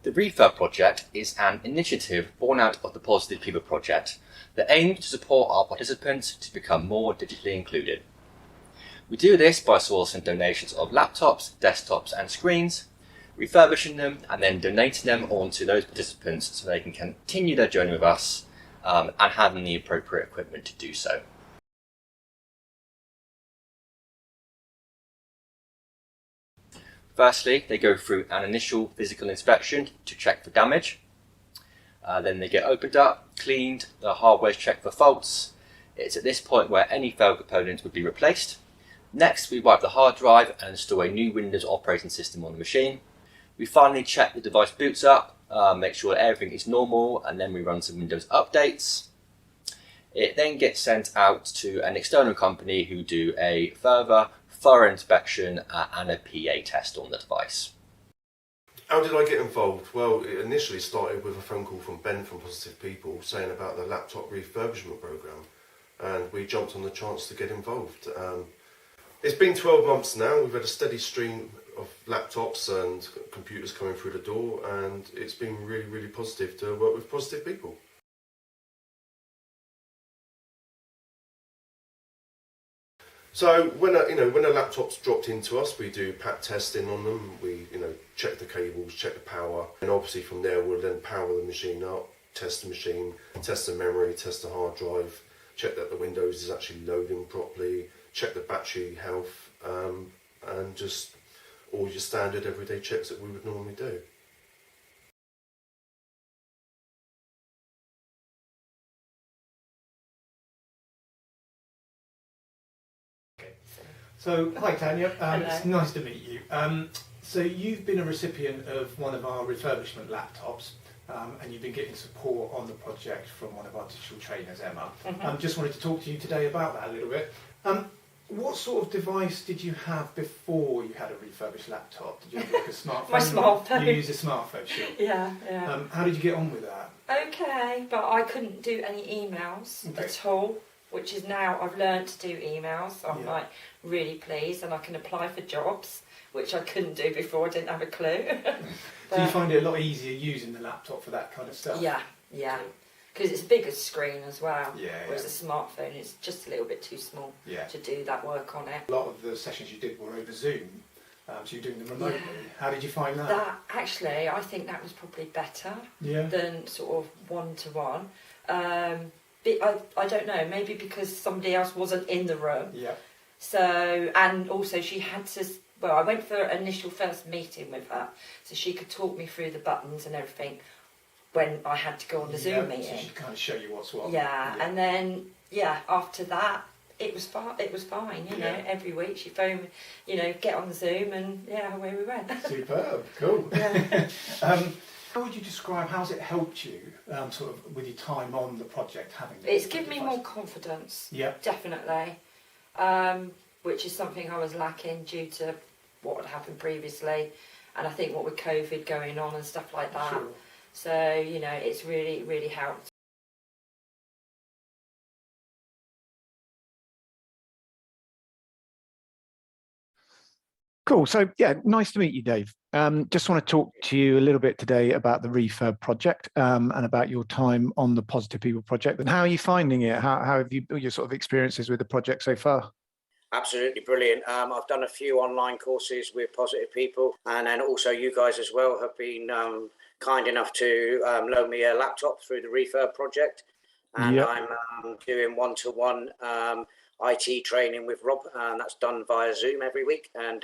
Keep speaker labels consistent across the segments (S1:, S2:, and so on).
S1: The Refurb project is an initiative born out of the Positive People project that aims to support our participants to become more digitally included. We do this by sourcing donations of laptops, desktops and screens, refurbishing them and then donating them on to those participants so they can continue their journey with us and having the appropriate equipment to do so. Firstly, they go through an initial physical inspection to check for damage. Then they get opened up, cleaned, the hardware is checked for faults. It's at this point where any failed components would be replaced. Next, we wipe the hard drive and install a new Windows operating system on the machine. We finally check the device boots up, make sure everything is normal, and then we run some Windows updates. It then gets sent out to an external company who do a further thorough inspection and a PA test on the device.
S2: How did I get involved? Well, it initially started with a phone call from Ben from Positive People saying about the laptop refurbishment programme, and we jumped on the chance to get involved. It's been 12 months now. We've had a steady stream of laptops and computers coming through the door, and it's been really, really positive to work with Positive People. So when a laptop's dropped into us, we do pat testing on them. We check the cables, check the power, and obviously from there we'll then power the machine up, test the machine, test the memory, test the hard drive, check that the Windows is actually loading properly, check the battery health, and just all your standard everyday checks that we would normally do.
S3: So, hi Tanya, it's nice to meet you. So you've been a recipient of one of our refurbishment laptops, and you've been getting support on the project from one of our digital trainers, Emma. Just wanted to talk to you today about that a little bit. What sort of device did you have before you had a refurbished laptop? Did you have like a smartphone?
S4: My smartphone.
S3: You use a smartphone, sure.
S4: Yeah.
S3: How did you get on with that?
S4: Okay, but I couldn't do any emails at all, which is now I've learned to do emails. So I'm like really pleased, and I can apply for jobs, which I couldn't do before. I didn't have a clue.
S3: So you find it a lot easier using the laptop for that kind of stuff?
S4: Yeah. Because it's a bigger screen as well. Whereas a smartphone is just a little bit too small to do that work on it.
S3: A lot of the sessions you did were over Zoom, so you're doing them remotely. How did you find that?
S4: That actually, I think that was probably better than sort of one-to-one. I don't know, maybe because somebody else wasn't in the room. So, and also she had to, well, I went for an initial first meeting with her, so she could talk me through the buttons and everything when I had to go on the Zoom meeting.
S3: So she could kind of show you what's what.
S4: And then, after that, it was fine, you know, every week she phoned me, get on the Zoom, and away we went.
S3: Superb, cool. How would you describe, how's it helped you sort of with your time on the project having
S4: It's given me more confidence, definitely, which is something I was lacking due to what had happened previously, and I think what with COVID going on and stuff like that.
S3: Sure.
S4: So, it's really, really helped.
S5: Cool. So, nice to meet you, Dave. Just want to talk to you a little bit today about the Refurb project and about your time on the Positive People project. And how are you finding it? How have your sort of experiences with the project so far?
S6: Absolutely brilliant. I've done a few online courses with Positive People, and then also you guys as well have been kind enough to loan me a laptop through the Refurb project, and I'm doing one-to-one IT training with Rob, and that's done via Zoom every week, and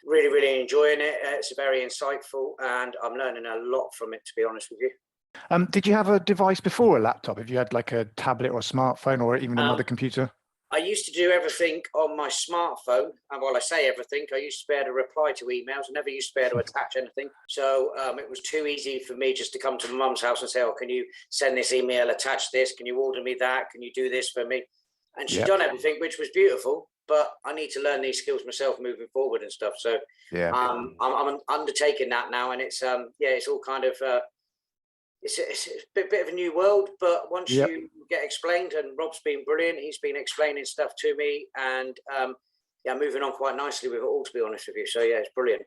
S6: really, really enjoying it. It's very insightful, and I'm learning a lot from it, to be honest with you.
S5: Did you have a device before a laptop? Have you had like a tablet or a smartphone or even another computer?
S6: I used to do everything on my smartphone, and while I say everything, I used to be able to reply to emails. I never used to be able to attach anything. So it was too easy for me just to come to my mum's house and say, oh, can you send this email, attach this, can you order me that, can you do this for me? And she'd done everything, which was beautiful, but I need to learn these skills myself moving forward and stuff. So I'm undertaking that now, and it's it's all kind of it's a bit of a new world, but once you get explained, and Rob's been brilliant, he's been explaining stuff to me, and moving on quite nicely with it all, to be honest with you. So it's brilliant.